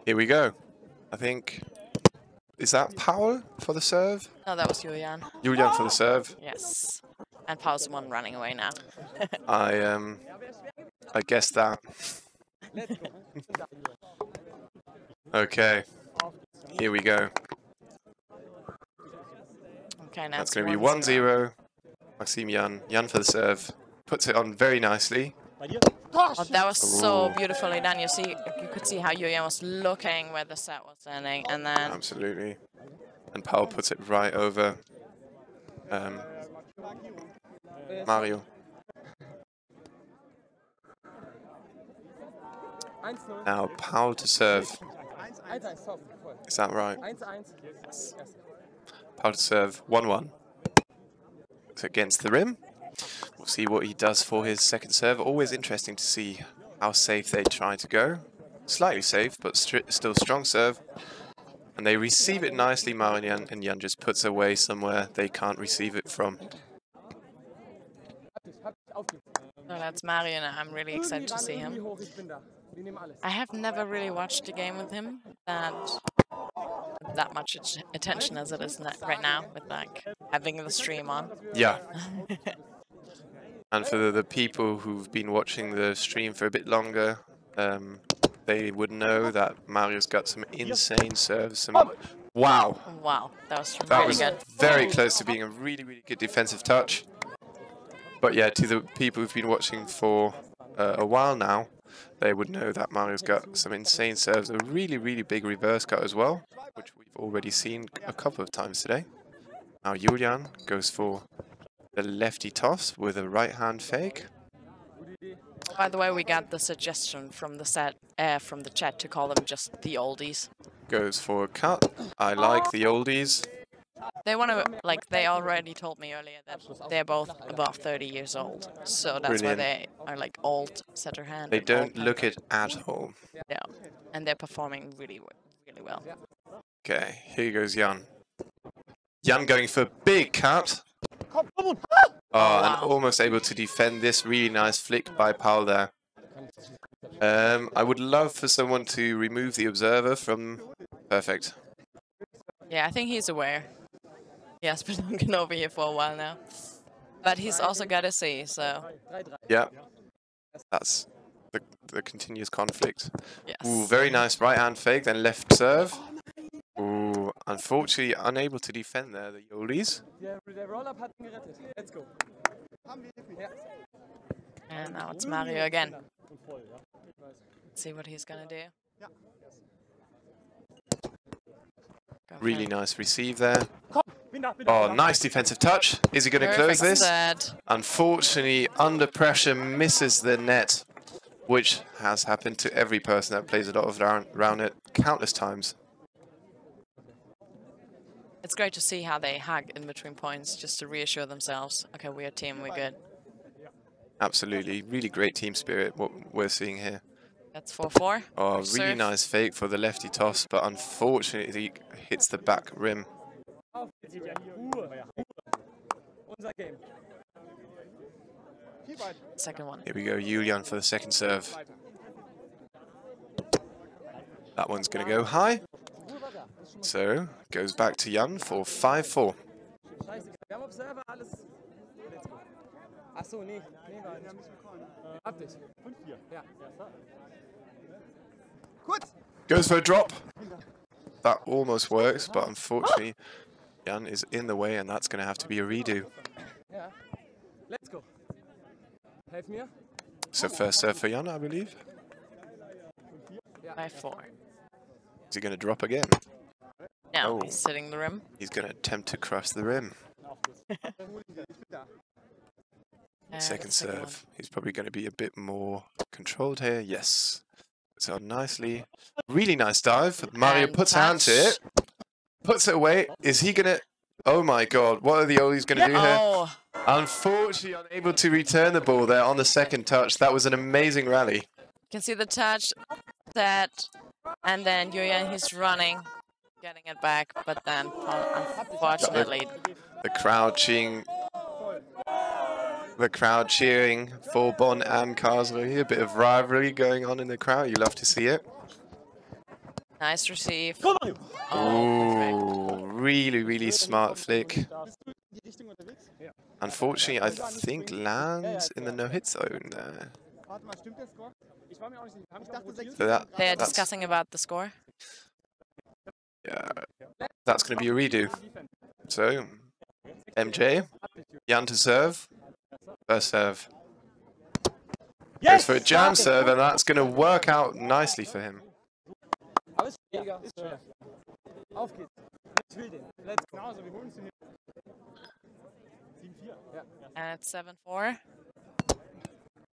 Here we go. I think, is that Paul for the serve? No, that was Julian. Julian for the serve. Yes. And Paul's the one running away now. I guess that. Okay. Here we go. Okay, now That's going to be 1-0. Maxime Jan for the serve. Puts it on very nicely. Oh, that was so beautifully done. You could see how Julian was looking where the set was landing, and then absolutely. And Paul puts it right over Mario. Now Paul to serve. Is that right? Yes. Paul to serve. 1-1. It's against the rim. We'll see what he does for his second serve. Always interesting to see how safe they try to go. Slightly safe, but still strong serve. And they receive it nicely, Mario, and Jan just puts away somewhere they can't receive it from. So that's Mario, and I'm really excited to see him. I have never really watched a game with him that much attention as it is right now, with like having the stream on. Yeah. And for the people who've been watching the stream for a bit longer, they would know that Mario's got some insane serves. Wow. Wow, that was good. Very close to being a really, really good defensive touch. But yeah, to the people who've been watching for a while now, they would know that Mario's got some insane serves. A really, really big reverse cut as well, which we've already seen a couple of times today. Now Julian goes for the lefty toss with a right hand fake. By the way, we got the suggestion from the chat to call them just the oldies. Goes for a cut. I like the oldies. They want to, like, they already told me earlier that they're both above 30 years old. So that's why they are like old Setterhand. They don't look it at all. Yeah, and they're performing really, really well. Okay, here goes Jan. Jan going for big cut. Oh, and almost able to defend this. Really nice flick by Paul there. I would love for someone to remove the observer from... Perfect. Yeah, I think he's aware. He has been looking over here for a while now. But he's also got to see, so... Yeah. That's the continuous conflict. Yes. Ooh, very nice right hand fake, then left serve. Ooh, unfortunately unable to defend there, the oldies. And now it's Mario again. Let's see what he's gonna do. Really nice receive there. Oh, nice defensive touch. Is he going to close this? Unfortunately, under pressure, misses the net, which has happened to every person that plays a lot of Roundnet countless times. It's great to see how they hug in between points just to reassure themselves. Okay, we're a team, we're good. Absolutely. Really great team spirit, what we're seeing here. That's 4-4. Oh, really nice fake for the lefty toss, but unfortunately he hits the back rim. Second one. Here we go, Julian for the second serve. That one's going to go high. So, goes back to Jan for 5-4. Goes for a drop. That almost works, but unfortunately Jan is in the way and that's going to have to be a redo. Let's go. So first serve for Jan, I believe. 5-4. Is he going to drop again? No, he's sitting the rim. He's going to attempt to cross the rim. Second serve. He's probably going to be a bit more controlled here. Yes. So nicely. Really nice dive. Mario puts hand to it. Puts it away. Is he going to... Oh my god. What are the oldies going to do here? Unfortunately, unable to return the ball there on the second touch. That was an amazing rally. You can see the touch, that, and then Julian, he's running, getting it back, but then unfortunately... The crouching The crowd cheering for Bonn and Karlsruhe. A bit of rivalry going on in the crowd. You love to see it. Nice receive. Oh, really, really smart flick. Unfortunately, I think lands in the no-hit zone there. So they're discussing about the score. Yeah, that's going to be a redo. So, MJ, Jan to serve. First serve. Goes for a jam serve, and that's going to work out nicely for him. And it's 7-4.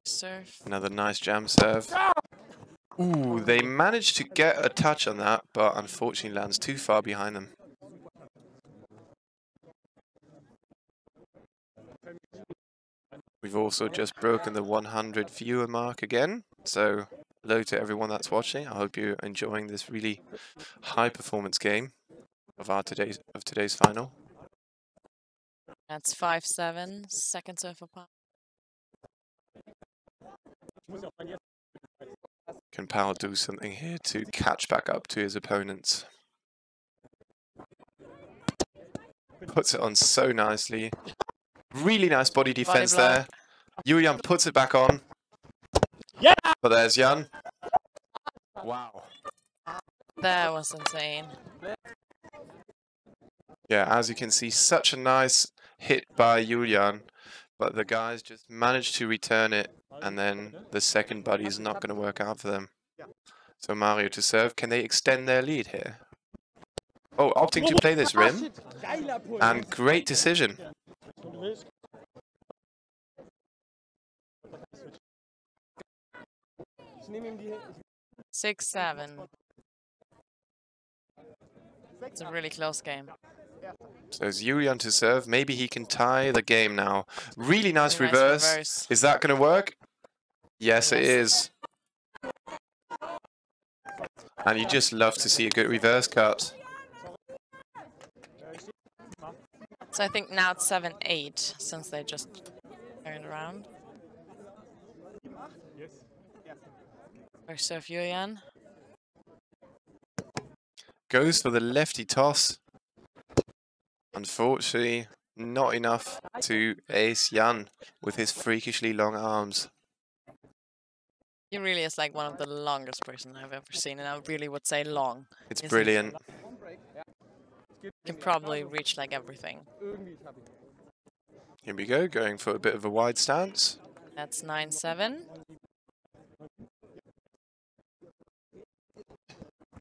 Serve. Another nice jam serve. Ooh, they managed to get a touch on that, but unfortunately lands too far behind them. We've also just broken the 100 viewer mark again, so hello to everyone that's watching. I hope you're enjoying this really high performance game of today's final. That's 5-7. Second serve for Paul. Can Paul do something here to catch back up to his opponents? Puts it on so nicely. Really nice body defense there. Julian puts it back on. Yeah. But there's Jan. Wow. That was insane. Yeah, as you can see, such a nice hit by Julian, but the guys just managed to return it, and then the second buddy is not going to work out for them. So Mario to serve. Can they extend their lead here? Oh, opting to play this rim. And great decision. 6-7. It's a really close game. So it's Julian to serve. Maybe he can tie the game now. Really nice reverse. Is that going to work? Yes, it is. And you just love to see a good reverse cut. So I think now it's 7-8 since they just turned around. First serve Julian. Goes for the lefty toss. Unfortunately, not enough to ace Jan with his freakishly long arms. He really is like one of the longest person I've ever seen, and I really would say long. It's brilliant. He can probably reach like everything. Here we go, going for a bit of a wide stance. That's 9-7.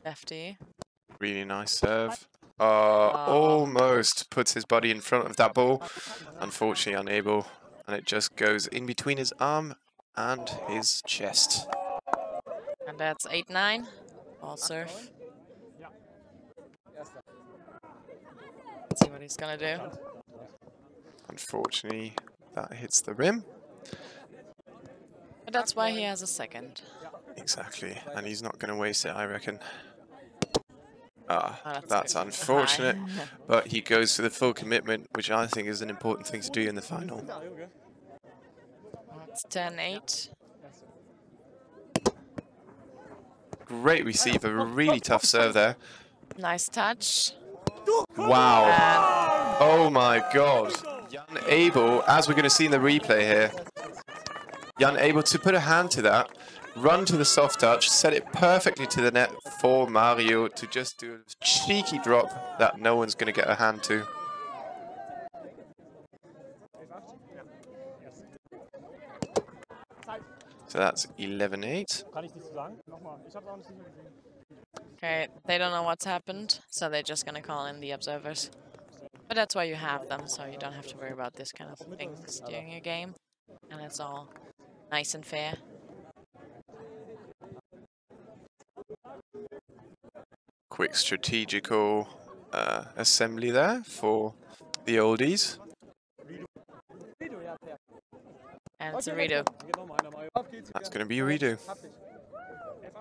Lefty. Really nice serve. Almost puts his body in front of that ball. Unfortunately unable. And it just goes in between his arm and his chest. And that's 8-9. Ball serve. Let's see what he's gonna do. Unfortunately, that hits the rim. But that's why he has a second. Exactly. And he's not going to waste it, I reckon. That's good. Unfortunate, but he goes for the full commitment, which I think is an important thing to do in the final. It's 10-8. Great receive, a really tough serve there. Nice touch. Wow. And oh my god. Jan able, as we're going to see in the replay here, Jan able to put a hand to that, run to the soft touch, set it perfectly to the net for Mario to just do a cheeky drop that no one's going to get a hand to. So that's 11-8. okay, they don't know what's happened, so they're just gonna call in the observers. But that's why you have them, so you don't have to worry about this kind of things during your game. And it's all nice and fair. Quick strategical assembly there for the oldies. And it's a redo. That's going to be a redo.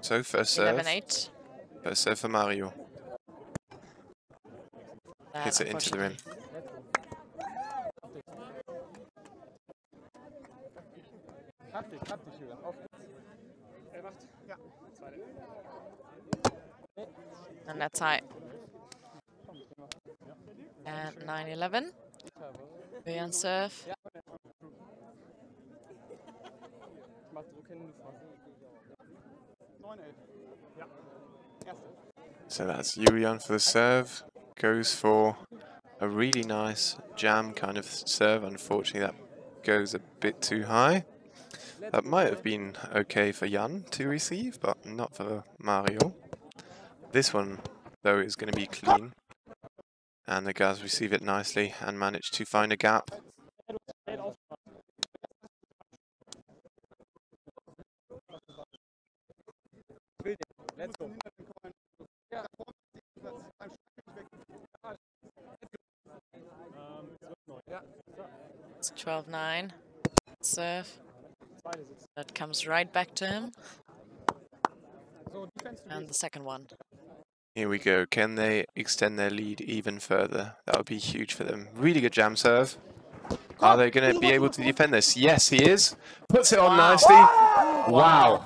So first serve. 11-8. First serve for Mario. Hits it into the rim. Hab dich, Julian. Auf geht's. Wacht. Ja. And that's high. And 9-11. Julian serve. Ich mach Druck hin, du Frau. 9-11. Ja. Erste. So that's Julian for the serve. Goes for a really nice jam kind of serve. Unfortunately, that goes a bit too high. That might have been okay for Jan to receive, but not for Mario. This one, though, is going to be clean. And the guys receive it nicely and manage to find a gap. Let's go. It's 12-9. Serve. That comes right back to him. And the second one. Here we go. Can they extend their lead even further? That would be huge for them. Really good jam serve. Are they going to be able to defend this? Yes, he is. Puts it on nicely. Wow.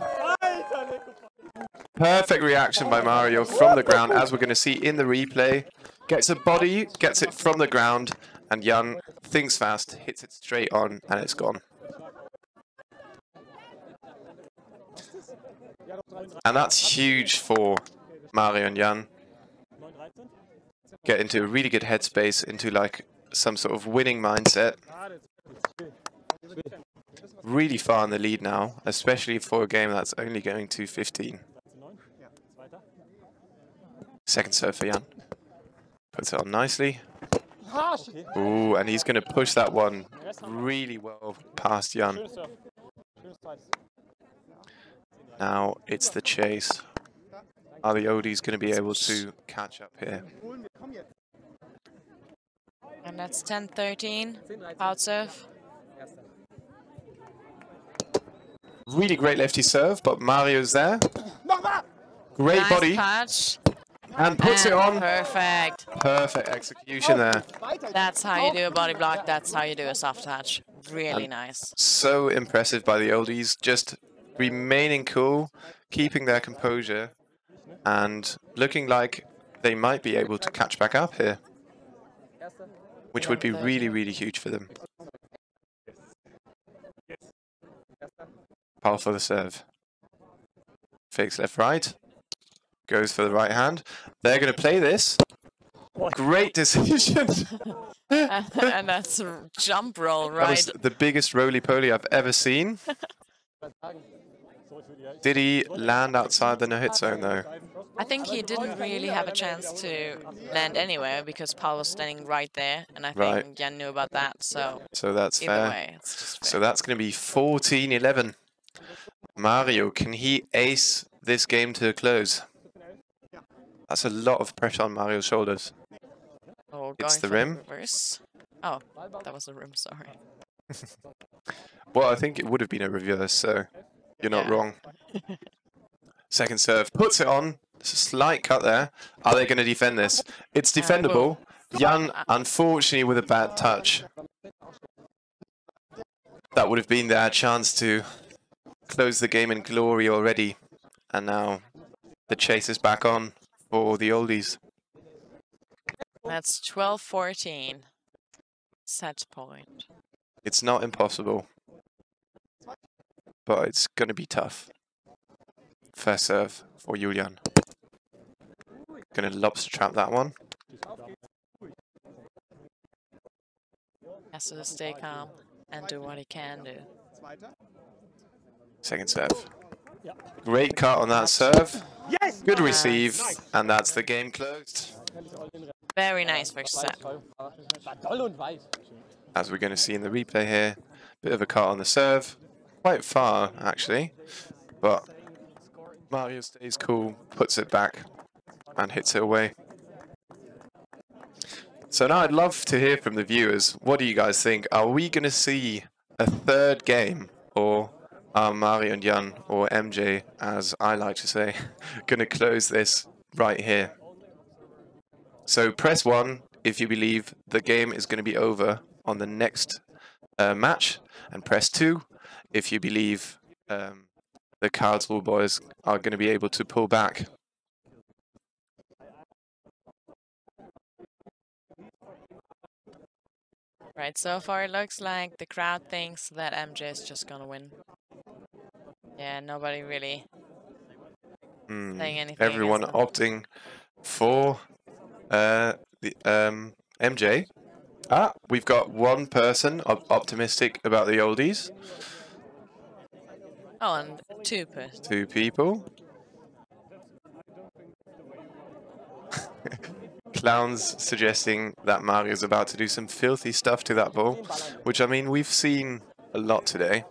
Perfect reaction by Mario from the ground, as we're going to see in the replay. Gets a body, gets it from the ground, and Jan thinks fast, hits it straight on, and it's gone. And that's huge for Mario and Jan. Get into a really good headspace, into like some sort of winning mindset. Really far in the lead now, especially for a game that's only going to 15. Second serve for Jan. Puts it on nicely. Ooh, and he's going to push that one really well past Jan. Now it's the chase. Are the oldies going to be able to catch up here? And that's 10-13. Out serve. Really great lefty serve, but Mario's there. Great Nice body. touch. And puts it on. Perfect. Perfect execution there. That's how you do a body block. That's how you do a soft touch. Really nice. So impressive by the oldies. Just remaining cool, keeping their composure, and looking like they might be able to catch back up here, which would be really, really huge for them. Paul for the serve. Fakes left, right. Goes for the right hand. They're going to play this. Great decision. And that's a jump roll, right? That was the biggest roly-poly I've ever seen. Did he land outside the no-hit zone, though? I think he didn't really have a chance to land anywhere because Paul was standing right there, and I think Jan knew about that. So that's either fair. way, it's just fair. So that's going to be 14-11. Mario, can he ace this game to a close? That's a lot of pressure on Mario's shoulders. Oh, It's going the for rim. reverse. Oh, that was the rim, sorry. Well, I think it would have been a reverse, so you're not wrong. Second serve, puts it on. Slight cut there. Are they going to defend this? It's defendable. Jan, unfortunately, with a bad touch. That would have been their chance to close the game in glory already. And now the chase is back on for the oldies. That's 12-14. Set point. It's not impossible, but it's going to be tough. First serve for Julian. Going to lobster trap that one. Has to stay calm and do what he can do. Second serve. Great cut on that serve. Good receive, and that's the game closed. Very nice first set. As we're going to see in the replay here, bit of a cut on the serve. Quite far, actually, but Mario stays cool, puts it back, and hits it away. So now I'd love to hear from the viewers. What do you guys think? Are we going to see a third game, or are Mario and Jan, or MJ, as I like to say, going to close this right here? So press 1 if you believe the game is going to be over on the next match, and press 2 if you believe the Karlsruhe boys are going to be able to pull back. Right, so far it looks like the crowd thinks that MJ is just gonna win. Yeah, nobody really saying anything. Everyone opting for the MJ. Ah, we've got one person optimistic about the oldies. Oh, and two people. Clowns suggesting that Mario's about to do some filthy stuff to that ball, which, I mean, we've seen a lot today.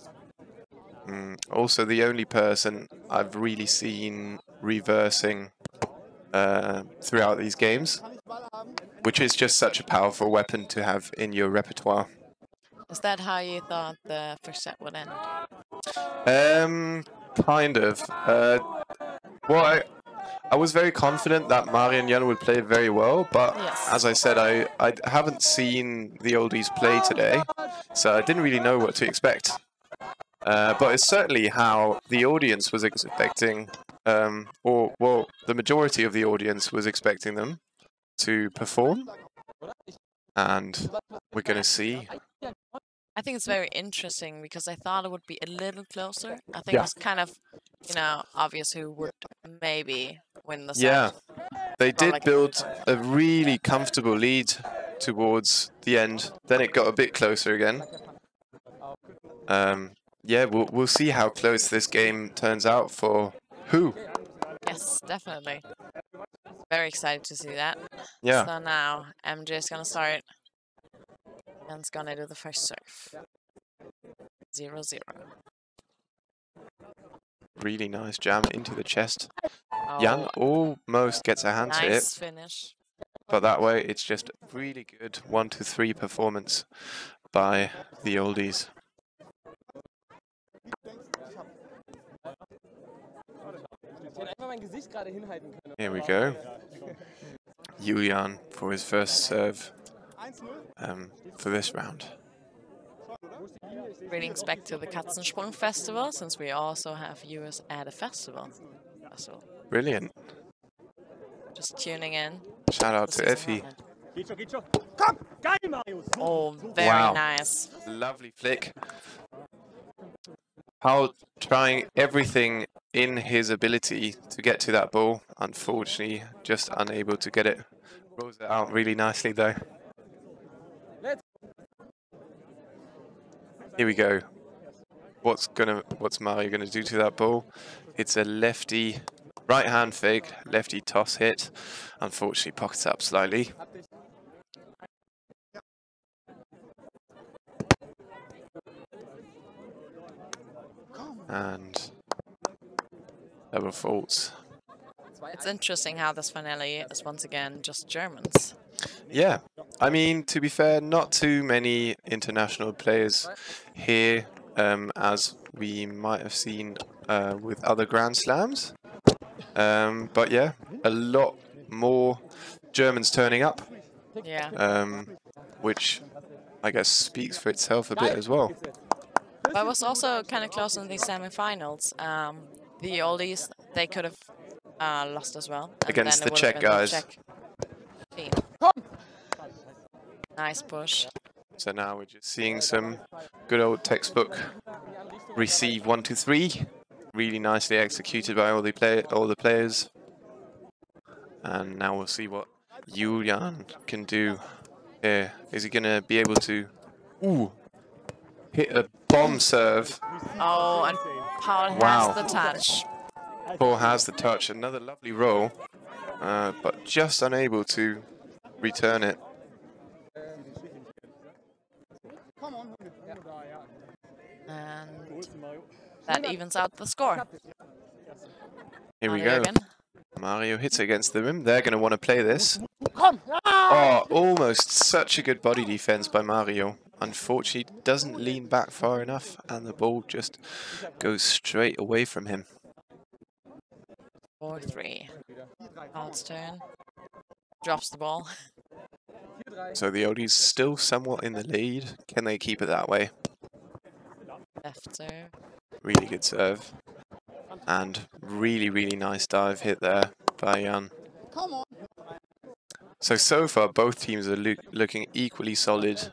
Also, the only person I've really seen reversing throughout these games, which is just such a powerful weapon to have in your repertoire. Is that how you thought the first set would end? Kind of. Well, I was very confident that Mario and Jan would play very well, but Yes. as I said, I haven't seen the oldies play today, so I didn't really know what to expect. But it's certainly how the audience was expecting, or well, the majority of the audience was expecting them to perform, and we're going to see. I think it's very interesting because I thought it would be a little closer. I think it was kind of, you know, obvious who would maybe win the set. Yeah, they did build a really comfortable lead towards the end. Then it got a bit closer again. Yeah, we'll see how close this game turns out for who. Yes, definitely. Very excited to see that. Yeah. So now MJ is gonna start. Jan's gonna do the first serve. 0-0. Really nice jam into the chest. Oh, Jan almost gets a hand to it. nice finish. But that way, it's just a really good 1-3 performance by the oldies. Here we go. Julian for his first serve for this round. Greetings back to the Katzensprung Festival, since we also have viewers at a festival. Brilliant. Just tuning in. Shout out to Effie. Oh, very nice. Lovely flick. Paul trying everything in his ability to get to that ball. Unfortunately, just unable to get it. Rolls it out really nicely though. Here we go. What's Mario gonna do to that ball? It's a lefty right hand fake, lefty toss hit. Unfortunately, pockets up slightly. And double faults. It's interesting how this finale is once again just Germans. Yeah, I mean, to be fair, not too many international players here, as we might have seen with other Grand Slams. But yeah, a lot more Germans turning up. Yeah. Which I guess speaks for itself a bit as well. But it was also kind of close in the semi-finals. The oldies, they could have lost as well. Against the Czech guys. Team. Nice push. So now we're just seeing some good old textbook receive 1-2-3. Really nicely executed by all the players. And now we'll see what Julian can do here. Is he gonna be able to hit a bomb serve? Oh, and Paul has the touch. Paul has the touch. Another lovely roll, but just unable to return it. And that evens out the score. Here we Mario go. Again. Mario hits against the rim. They're going to want to play this. Oh, almost such a good body defense by Mario. Unfortunately, doesn't lean back far enough, and the ball just goes straight away from him. 4-3. Paul's turn. Drops the ball. So the oldies still somewhat in the lead. Can they keep it that way? Left serve. Really good serve. And really, really nice dive hit there by Jan. So far, both teams are looking equally solid.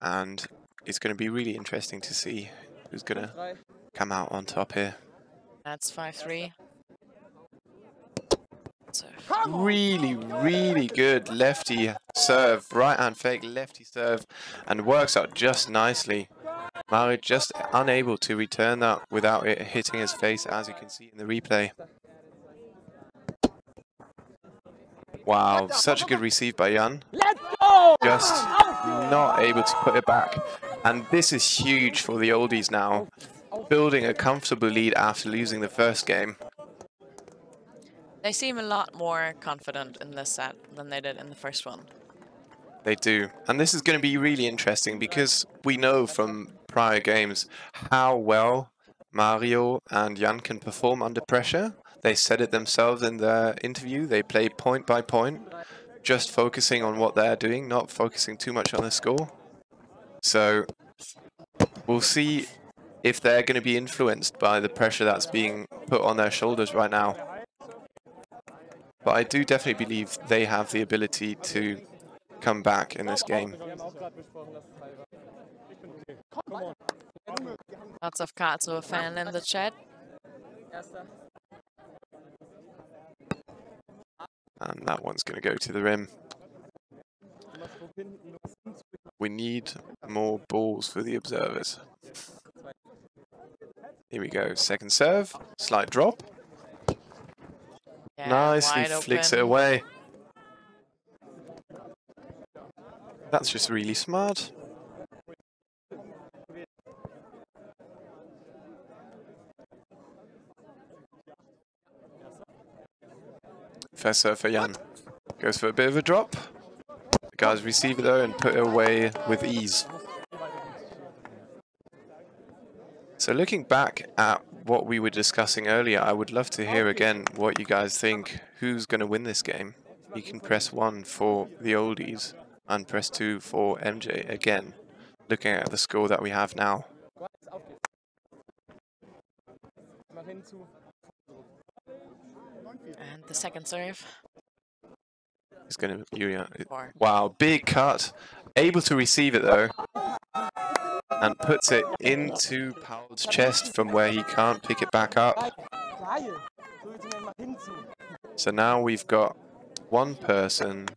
And it's going to be really interesting to see who's going to come out on top here. That's 5-3. Really, really good lefty serve. Right hand fake, lefty serve. And works out just nicely. Mario just unable to return that without it hitting his face, as you can see in the replay. Wow, such a good receive by Jan. Just not able to put it back. And this is huge for the oldies now. Building a comfortable lead after losing the first game. They seem a lot more confident in this set than they did in the first one. They do. And this is going to be really interesting because we know from prior games how well Mario and Jan can perform under pressure. They said it themselves in their interview. They play point by point, just focusing on what they're doing, not focusing too much on the score. So we'll see if they're going to be influenced by the pressure that's being put on their shoulders right now. But I do definitely believe they have the ability to come back in this game. Lots of Katsuo fan in the chat. And that one's going to go to the rim. We need more balls for the observers. Here we go. Second serve. Slight drop. Yeah, Nicely wide flicks open. it away. That's just really smart. First serve for Jan. Goes for a bit of a drop. The guys receive it though and put it away with ease. So looking back at what we were discussing earlier, I would love to hear again what you guys think. Who's going to win this game? You can press 1 for the oldies and press 2 for MJ again, looking at the score that we have now. And the second serve. It's going to, wow, big cut. Able to receive it though. And puts it into Paul's chest from where he can't pick it back up. So now we've got one person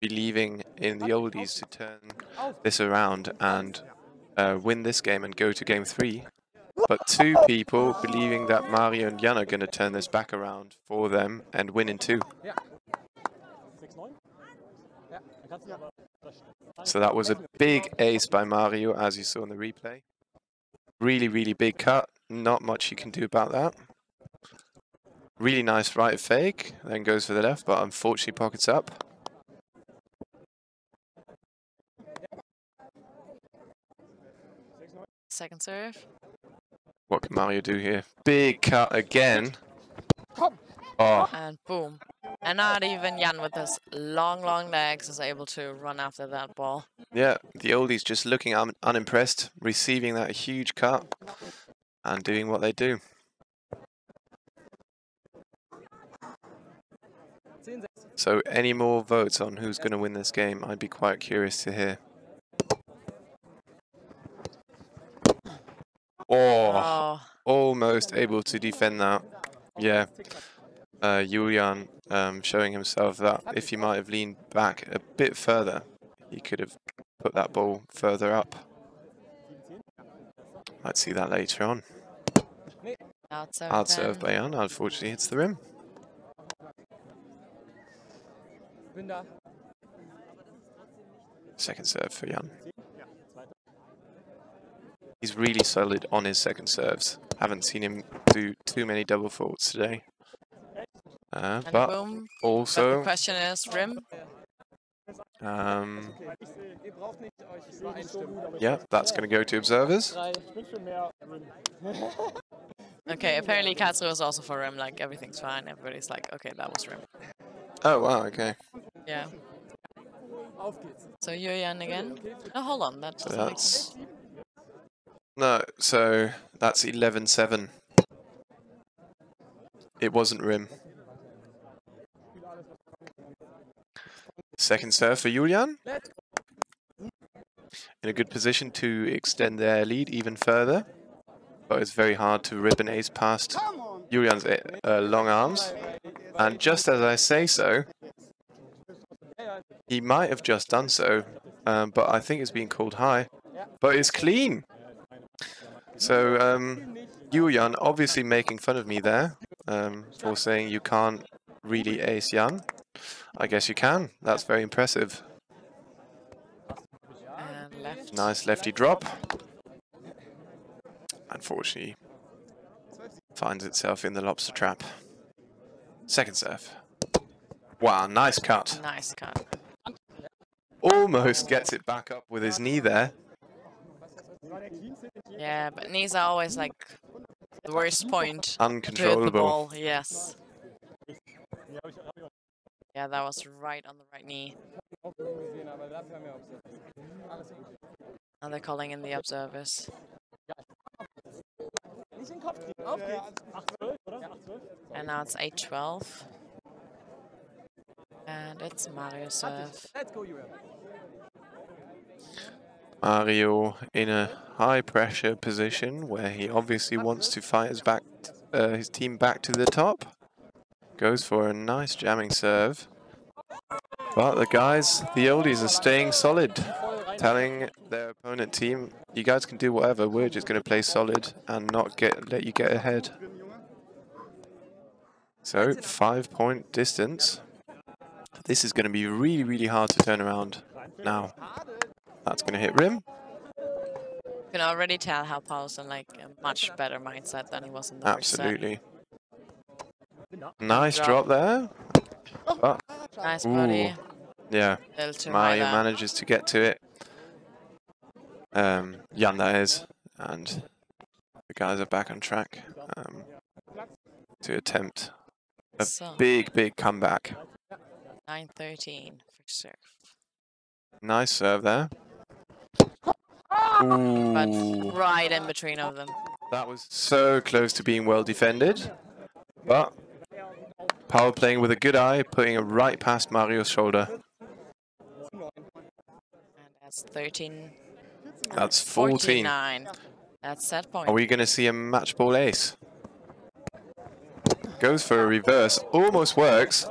believing in the oldies to turn this around and win this game and go to game 3. But 2 people believing that Mario and Jan are going to turn this back around for them and win in 2. So that was a big ace by Mario, as you saw in the replay. Really, really big cut. Not much you can do about that. Really nice right fake, then goes for the left, but unfortunately pockets up. Second serve. What can Mario do here? Big cut again. Oh, And boom. And not even Jan with his long, long legs is able to run after that ball. yeah, the oldies just looking unimpressed, receiving that huge cut and doing what they do. So any more votes on who's going to win this game? I'd be quite curious to hear. Oh, almost able to defend that. Yeah, Julian showing himself that if he might have leaned back a bit further, he could have put that ball further up. Might see that later on. Hard serve by Jan, unfortunately hits the rim. Second serve for Jan. He's really solid on his second serves. Haven't seen him do too many double faults today. But boom. also... But the question is, rim? Yeah, that's going to go to observers. Okay, apparently Katsuo is also for rim, like everything's fine. Everybody's like, okay, that was rim. Oh, wow, okay. Yeah. So Julian again. Oh, hold on, that doesn't make sense. No, so that's 11-7. It wasn't rim. Second serve for Julian. In a good position to extend their lead even further. But it's very hard to rip an ace past Julian's long arms. And just as I say so, he might have just done so, but I think it's being called high. But it's clean. So Julian obviously making fun of me there for saying you can't really ace Jan. I guess you can. That's very impressive. And left. Nice lefty drop. Unfortunately, finds itself in the lobster trap. Second serve. Wow, nice cut. Nice cut. Almost gets it back up with his knee there. Yeah, but knees are always like the worst point. To hit the Uncontrollable. ball. Yes. Yeah, that was right on the right knee. Now they're calling in the observers. And now it's 8-12. And it's Mario's serve. Mario in a high pressure position where he obviously wants to fight his team back to the top. Goes for a nice jamming serve. But the guys, the oldies, are staying solid, telling their opponent team, you guys can do whatever, we're just going to play solid and not let you get ahead. So 5-point distance. This is going to be really, really hard to turn around now. That's going to hit rim. You can already tell how Paul's in like a much better mindset than he was in the first set. Absolutely. Nice drop there. Oh. Nice body. Yeah, Mario manages to get to it. Jan, that is. And the guys are back on track to attempt a big, big comeback. 9-13 for serve. Nice serve there. But Ooh. right in between of them. That was so close to being well defended. But Paul playing with a good eye, putting it right past Mario's shoulder. And that's 13. That's 14. 49. That's set point. Are we going to see a match ball ace? Goes for a reverse. Almost works.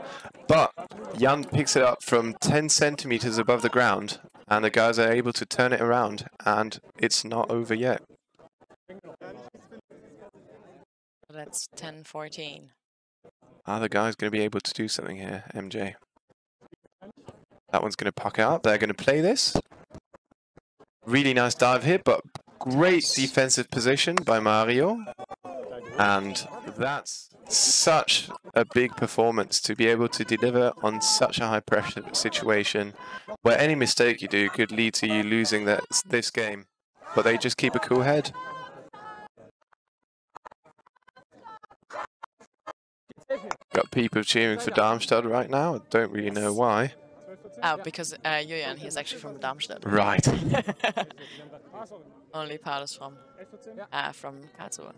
But Jan picks it up from 10 centimeters above the ground. And the guys are able to turn it around. And it's not over yet. That's 10-14. Are the guys going to be able to do something here, MJ? That one's going to puck out. They're going to play this. Really nice dive hit, but great defensive position by Mario. And that's such a big performance to be able to deliver on such a high pressure situation where any mistake you do could lead to you losing this game. But they just keep a cool head. Got people cheering for Darmstadt right now. I don't really know why. Oh, because Julian, he's actually from Darmstadt. Right. Only part is from Karlsruhe.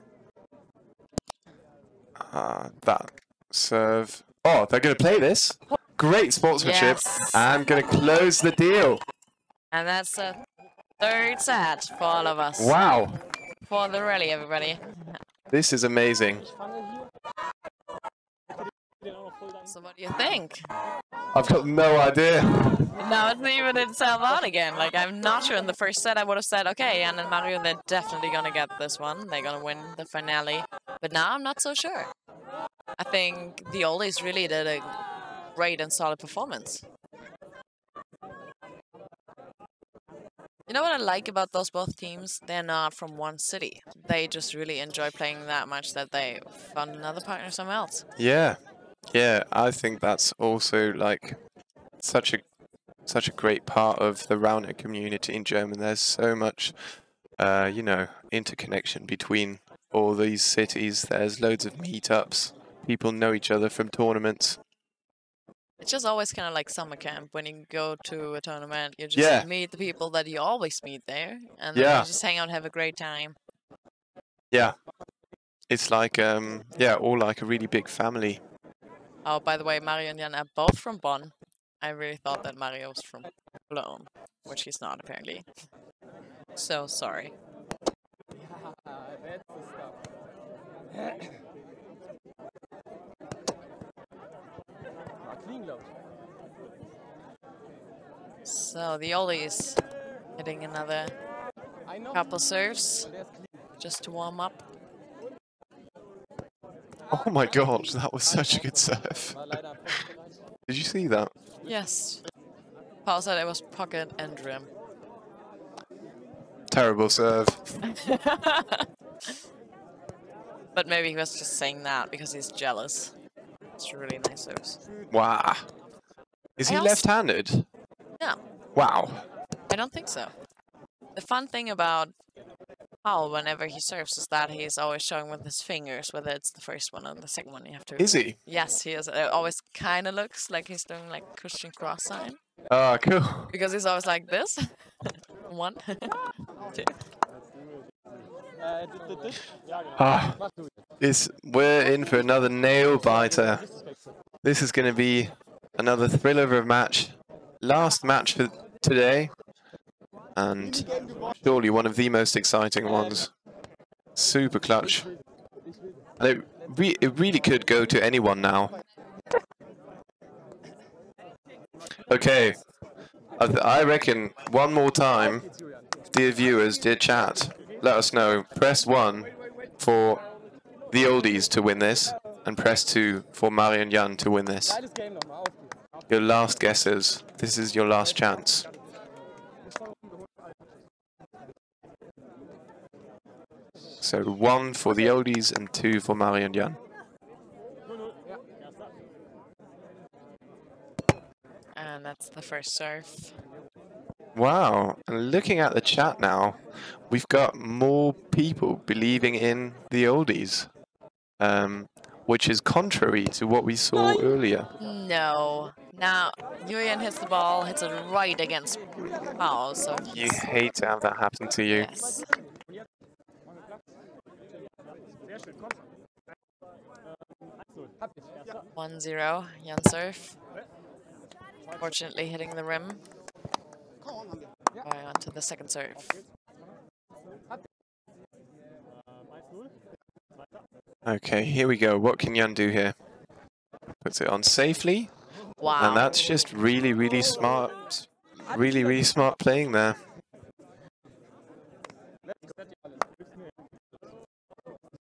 That serve. Oh, they're going to play this. Great sportsmanship. Yes. And going to close the deal. And that's a third set for all of us. Wow. For the rally, everybody. This is amazing. So what do you think? I've got no idea. Now it's even itself out again. Like, I'm not sure. In the first set, I would have said, okay, Jan and Mario, they're definitely going to get this one. They're going to win the finale. But now I'm not so sure. I think the oldies really did a great and solid performance. You know what I like about those both teams? They're not from one city. They just really enjoy playing that much that they found another partner somewhere else. Yeah. Yeah, I think that's also like such a great part of the Roundnet community in Germany. There's so much, you know, interconnection between all these cities. There's loads of meetups. People know each other from tournaments. It's just always kind of like summer camp. When you go to a tournament, you just meet the people that you always meet there. And then you just hang out and have a great time. Yeah. It's like, all like a really big family. Oh, by the way, Mario and Jan are both from Bonn. I really thought that Mario was from Cologne, which he's not, apparently. So sorry. So the oldies hitting another couple serves just to warm up. Oh my god, that was such a good serve. Did you see that? Yes. Paul said it was pocket and rim. Terrible serve. But maybe he was just saying that because he's jealous. It's really nice serves. Wow. Is he left-handed? No. Wow. I don't think so. The fun thing about Paul, whenever he serves, is that he's always showing with his fingers, whether it's the first one or the second one. You have to. Is he? Yes, he is. It always kind of looks like he's doing like Christian cross sign. Ah, cool. Because he's always like this. 1, 2. We're in for another nail biter. This is going to be another thriller of a match. Last match for today. And surely one of the most exciting ones. Super clutch. And it really could go to anyone now. Okay. I reckon one more time, dear viewers, dear chat, let us know. Press 1 for the oldies to win this, and press 2 for Mario and Jan to win this. Your last guesses. This is your last chance. So 1 for the oldies and 2 for Mario and Jan. And that's the first serve. Wow, and looking at the chat now, we've got more people believing in the oldies, which is contrary to what we saw earlier. No. Now, Julian hits the ball, hits it right against Paul, so... You hate to have that happen to you. Yes. 1-0, Jan serve. Fortunately hitting the rim. Going on to the second serve. Okay, here we go. What can Jan do here? Puts it on safely. Wow. And that's just really, really smart. Really, really smart playing there.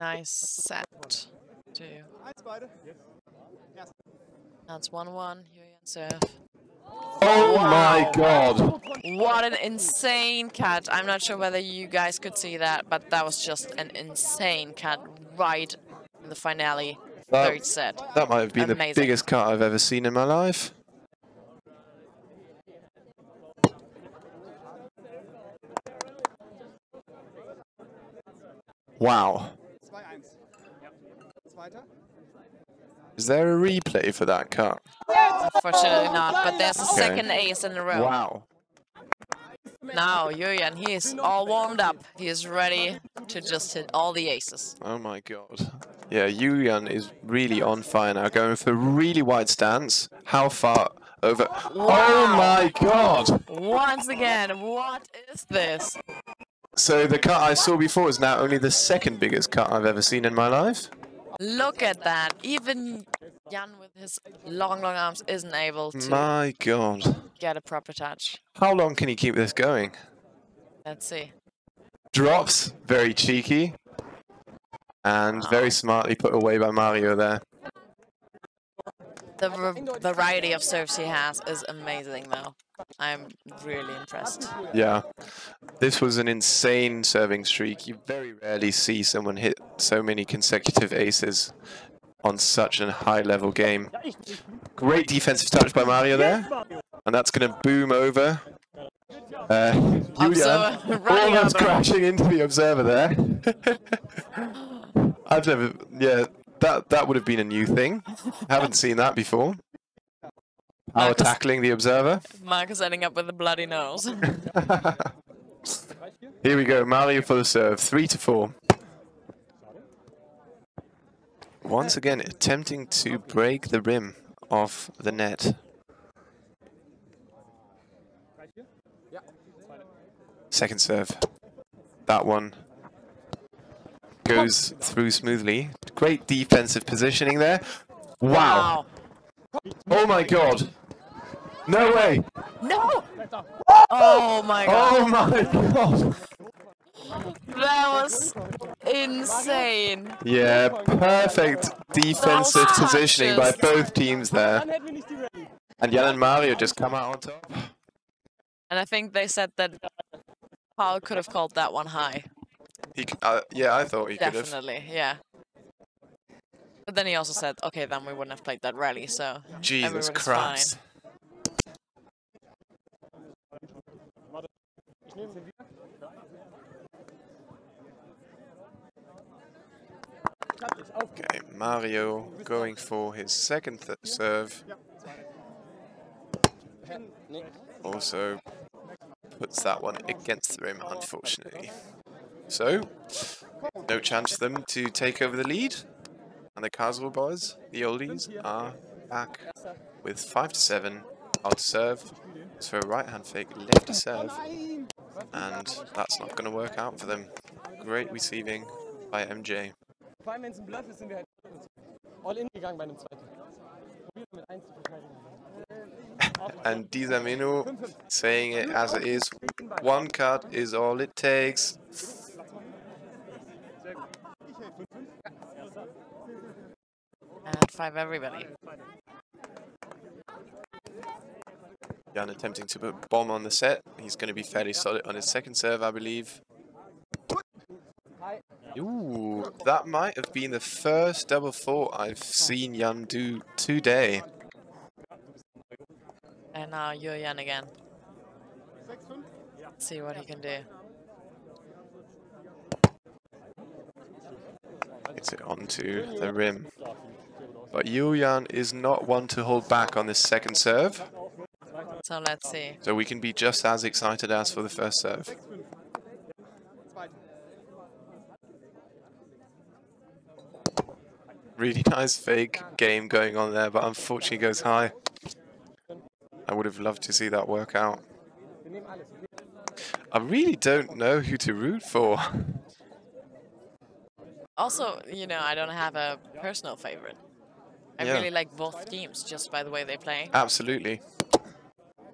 Nice set. 2. That's 1-1. Julian serve. Oh my god! What an insane cut. I'm not sure whether you guys could see that, but that was just an insane cut right in the finale, third set. That might have been Amazing. the biggest cut I've ever seen in my life. Wow. Is there a replay for that cut? Unfortunately not, but there's a second ace in a row. Wow. Now, Julian, he is all warmed up. He is ready to just hit all the aces. Oh my god. Yeah, Julian is really on fire now, going for a really wide stance. How far over? Wow. Oh my god! Once again, what is this? So the cut I saw before is now only the second biggest cut I've ever seen in my life. Look at that. Even Jan with his long arms isn't able to My god. get a proper touch. How long can he keep this going? Let's see. Drops, very cheeky. And very smartly put away by Mario there. The variety of serves he has is amazing, though. I'm really impressed. Yeah, this was an insane serving streak. You very rarely see someone hit so many consecutive aces on such a high-level game. Great defensive touch by Mario there. And that's going to boom over. Julian almost crashing into the observer there. I've never, yeah, that would have been a new thing. Haven't seen that before. Our tackling the observer. Marcus ending up with a bloody nose. Here we go, Mario for the serve, 3-4. Once again, attempting to break the rim of the net. Second serve. That one goes through smoothly. Great defensive positioning there. Wow. Oh my god. No way. No! Oh my god. Oh my god. That was insane. Yeah, perfect defensive positioning by both teams there. And Jan and Mario just come out on top. And I think they said that Paul could have called that one high. Yeah, I thought he could have. Definitely, yeah. But then he also said, okay, then we wouldn't have played that rally, so Jesus everyone's Christ. Okay, Mario going for his second serve. Also puts that one against the rim, unfortunately. So, no chance for them to take over the lead. And the Karlsruhe boys, the oldies, are back with 5-7. Out to serve. So a right hand fake, left to serve. And that's not going to work out for them. Great receiving by MJ. Vor allem, wenn es ein Bluff ist, sind wir halt all in gegangen bei einem zweiten. Probieren mit 1 zu verteidigen. And Dizamino saying it as it is. One cut is all it takes. And 5 everybody. Jan attempting to put bomb on the set. He's going to be fairly solid on his second serve, I believe. Ooh, that might have been the first double fault I've seen Jan do today. And now Julian again. Let's see what he can do. Gets it onto the rim. But Julian is not one to hold back on this second serve. So let's see. So we can be just as excited as for the first serve. Really nice fake game going on there, but unfortunately goes high. I would have loved to see that work out. I really don't know who to root for. Also, you know, I don't have a personal favorite. I really like both teams just by the way they play. Absolutely.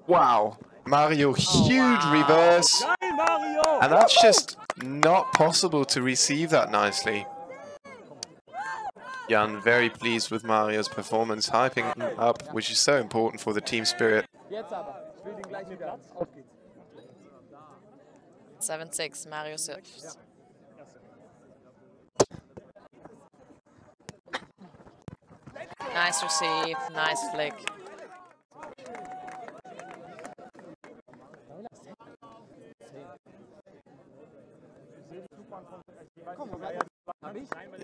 Wow. Mario, huge reverse. And that's just not possible to receive that nicely. Jan very pleased with Mario's performance, hyping him up, which is so important for the team spirit. 7-6, Mario serves. Nice receive, nice flick.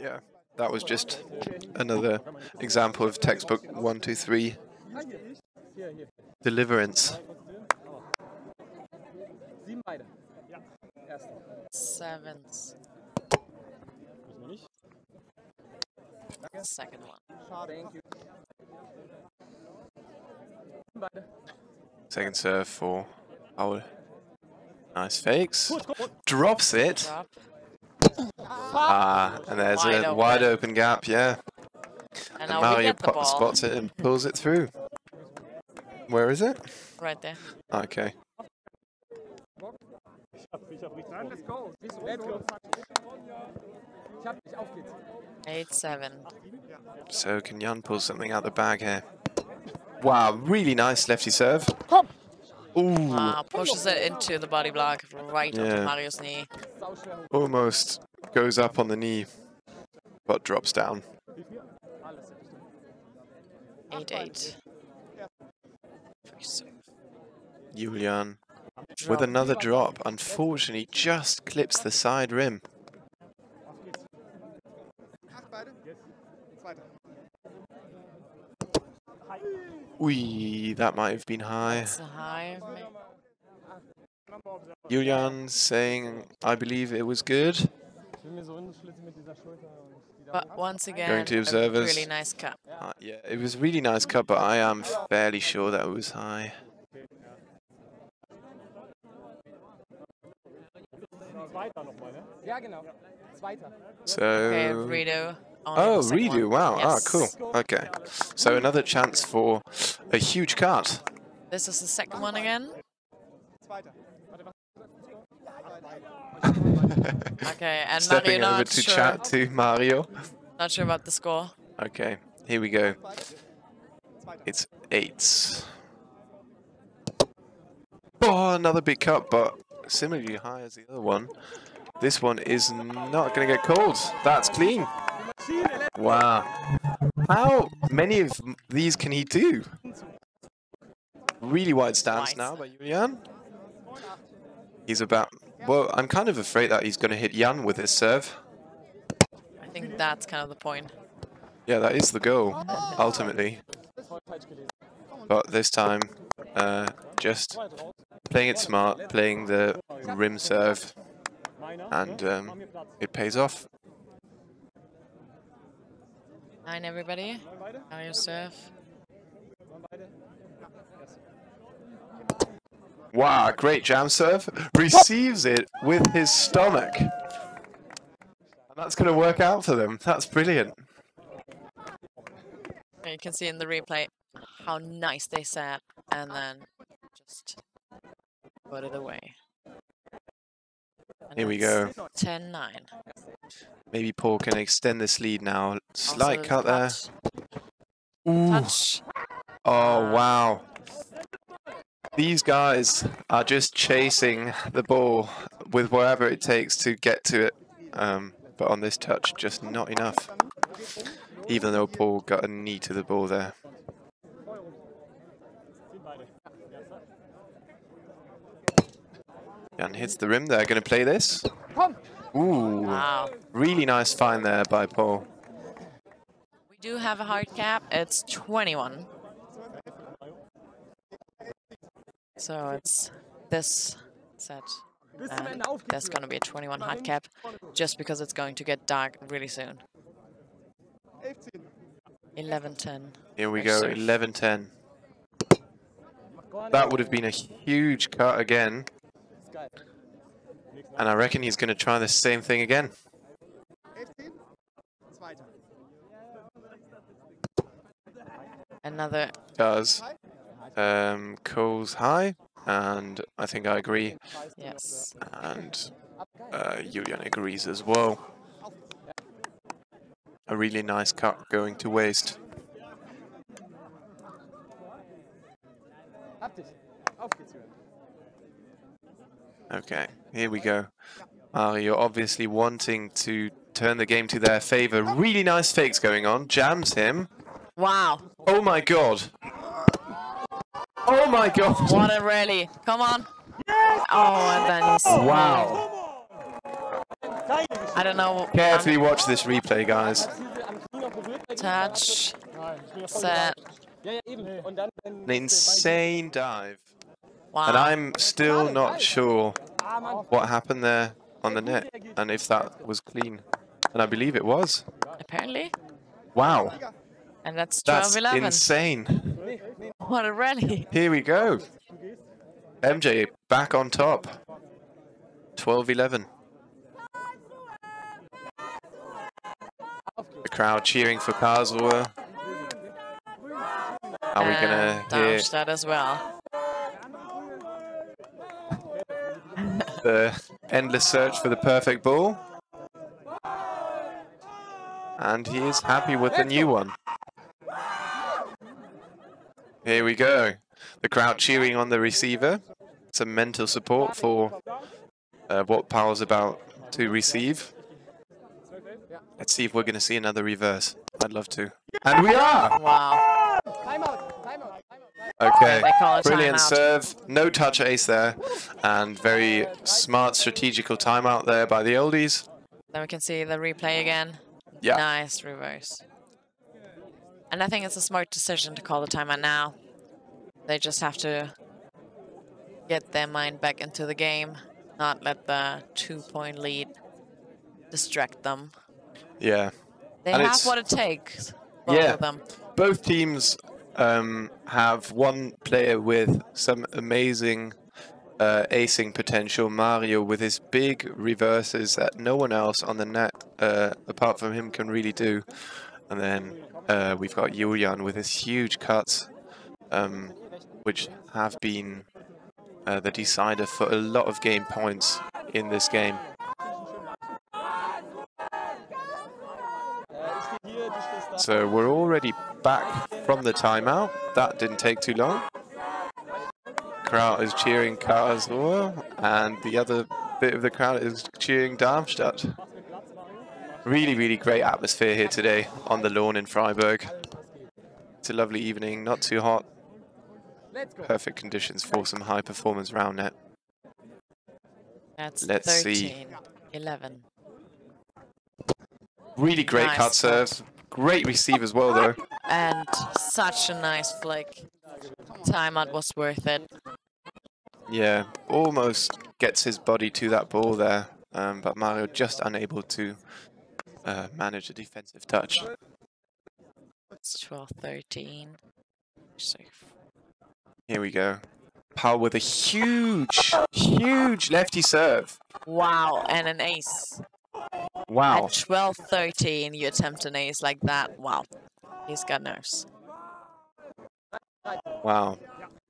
Yeah, that was just another example of textbook 1, 2, 3 deliverance. 7s. Second one. Second serve for Paul. Nice fakes. Drops it. Drop. And there's a wide open gap, yeah. And And now we Mario get the ball. spots it and pulls it through. Where is it? Right there. Okay. Let's go. Let's go. 8-7. So can Jan pull something out the bag here? Wow, really nice lefty serve. Ooh, Wow, pushes it into the body block right onto Mario's knee. almost goes up on the knee, but drops down. 8-8. Julian with another drop, unfortunately just clips the side rim. Ui, that might have been high. It's a high. Julian saying, I believe it was good. But once Going again, to a observers. really nice cut. Yeah, it was a really nice cut, but I am fairly sure that it was high. So, Okay, redo. oh, redo, wow, Yes. cool, okay. So another chance for a huge cut. This is the second one again. Okay, and Stepping Mario over not to sure. chat to Mario. Not sure about the score. Okay, here we go. It's 8. Oh, another big cut, but similarly high as the other one. This one is not going to get called. That's clean. Wow. How many of these can he do? Really wide stance now by Julian. He's about... Well, I'm kind of afraid that he's going to hit Jan with his serve. I think that's kind of the point. Yeah, that is the goal, ultimately. But this time, just playing it smart, playing the rim serve, and it pays off. 9, everybody. Mario serve. Wow, great jam serve. Receives it with his stomach. And that's going to work out for them. That's brilliant. You can see in the replay how nice they sat and then just put it away. And Here we go. 10-9. Maybe Paul can extend this lead now. Slight Also cut there. Ooh. Touch. Oh, wow. These guys are just chasing the ball with whatever it takes to get to it. But on this touch, just not enough. Even though Paul got a knee to the ball there. Jan hits the rim. They're going to play this. Ooh, Wow. really nice find there by Paul. We do have a hard cap. It's 21. So it's this set. And there's going to be a 21 hard cap just because it's going to get dark really soon. 11-10. Here we go, 11-10. That would have been a huge cut again. And I reckon he's going to try the same thing again. Another. Does. Cole's high, and I think I agree. Yes. And Julian agrees as well. A really nice cut going to waste. Okay, here we go. Mario obviously wanting to turn the game to their favor. Really nice fakes going on. Jams him. Wow. Oh my god. Oh my god. What a rally. Come on. Oh, and then he's... Wow. I don't know. Carefully watch this replay, guys. Touch. Set. An insane dive. Wow. And I'm still not sure what happened there on the net and if that was clean. And I believe it was. Apparently. Wow. And that's 12-11. That's insane. What a rally. Here we go. MJ back on top. 12-11. The crowd cheering for Karlsruhe. Are we going to hear Darmstadt as well. the endless search for the perfect ball? And he is happy with the new one. Here we go. The crowd cheering on the receiver. Some mental support for what Paul's about to receive. Let's see if we're going to see another reverse. I'd love to. And we are! Wow. Okay, They call a brilliant timeout. serve. No touch ace there. And very smart strategical timeout there by the oldies. Then we can see the replay again. Yeah. Nice reverse. And I think it's a smart decision to call the timeout now They just have to get their mind back into the game, not let the 2-point lead distract them. Yeah. They And have what it takes, both of them. Both teams have one player with some amazing acing potential. Mario with his big reverses that no one else on the net, apart from him, can really do. And then we've got Julian with his huge cuts, which have been the decider for a lot of game points in this game. So we're already back from the timeout. That didn't take too long. Crowd is cheering Karlsruhe, and the other bit of the crowd is cheering Darmstadt. Really, really great atmosphere here today on the lawn in Freiburg. It's a lovely evening, not too hot. Perfect conditions for some high performance Roundnet. That's Let's 13, see. 11. Really great Nice cut serve. Great receive as well, though. And such a nice flick. Timeout was worth it. Yeah, almost gets his body to that ball there, but Mario just unable to manage a defensive touch. It's 12-13. Here we go. Paul with a huge, huge lefty serve. Wow, and an ace. Wow. At 12-13, you attempt an ace like that. Wow, he's got nerves. Wow.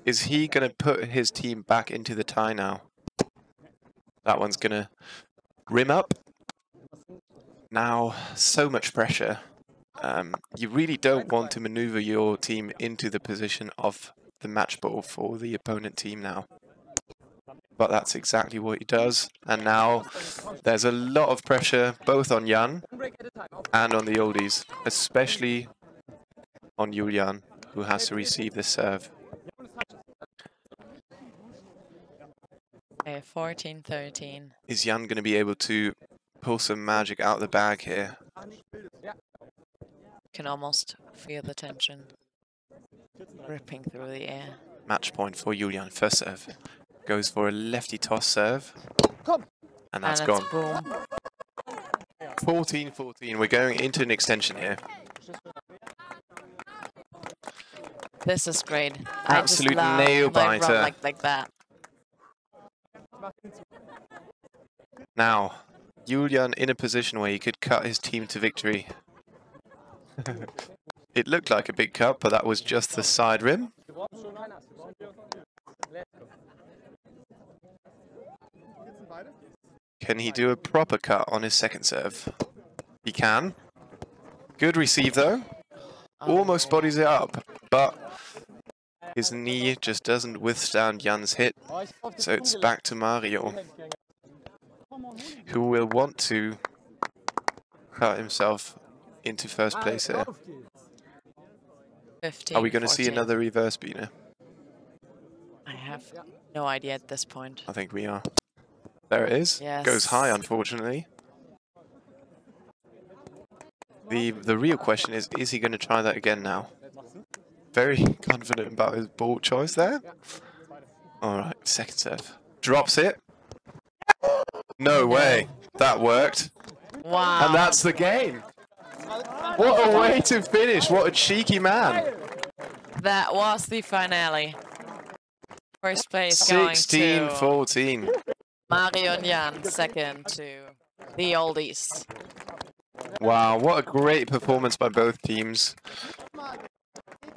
Is he going to put his team back into the tie now? That one's going to rim up. Now, so much pressure. You really don't want to maneuver your team into the position of the match ball for the opponent team now. But that's exactly what he does. And now there's a lot of pressure both on Jan and on the oldies, especially on Julian, who has to receive the serve. Okay, 14-13. Is Jan going to be able to pull some magic out of the bag here? Can almost feel the tension ripping through the air. Match point for Julian. First serve. Goes for a lefty toss serve. And that's gone. Boom. 14-14. We're going into an extension here. This is great. Absolute I just love nail my biter. run like that. Now, Julian in a position where he could cut his team to victory. It looked like a big cut, but that was just the side rim. Can he do a proper cut on his second serve? He can. Good receive though. Almost bodies it up, but his knee just doesn't withstand Jan's hit. So it's back to Mario, who will want to cut himself into first place here. 15, Are we going to see 14. another reverse beater? I have no idea at this point. I think we are. There it is. Yes. Goes high, unfortunately. The real question is he going to try that again now? Very confident about his ball choice there. Alright, second serve. Drops it. No way. That worked. Wow. And that's the game. What a way to finish. What a cheeky man. That was the finale. First place going to 16-14. Mario and Jan. Second to the oldies. Wow, what a great performance by both teams.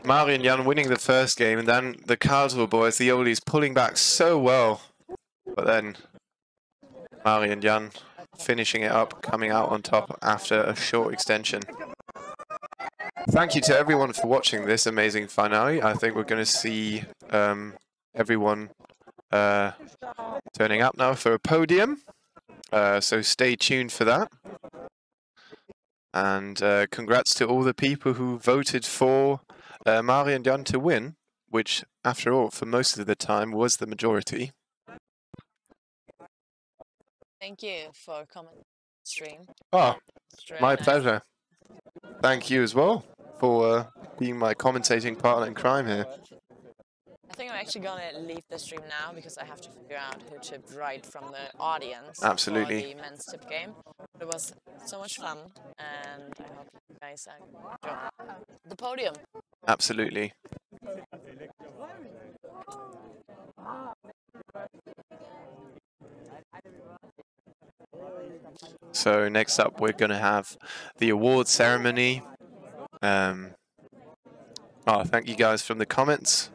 Mario and Jan winning the first game, and then the Karlsruhe boys, the oldies, pulling back so well. But then Mario and Jan finishing it up, coming out on top after a short extension. Thank you to everyone for watching this amazing finale. I think we're going to see everyone turning up now for a podium. So stay tuned for that. And congrats to all the people who voted for Mario and Jan to win, which, after all, for most of the time, was the majority. Thank you for coming stream. Oh, my Nice. pleasure. Thank you as well for being my commentating partner in crime here. I think actually gonna leave the stream now because I have to figure out who tipped right from the audience Absolutely. for the men's tip game. It was so much fun, and I hope you guys enjoy the podium. Absolutely. So next up, we're going to have the award ceremony. Oh, thank you guys from the comments.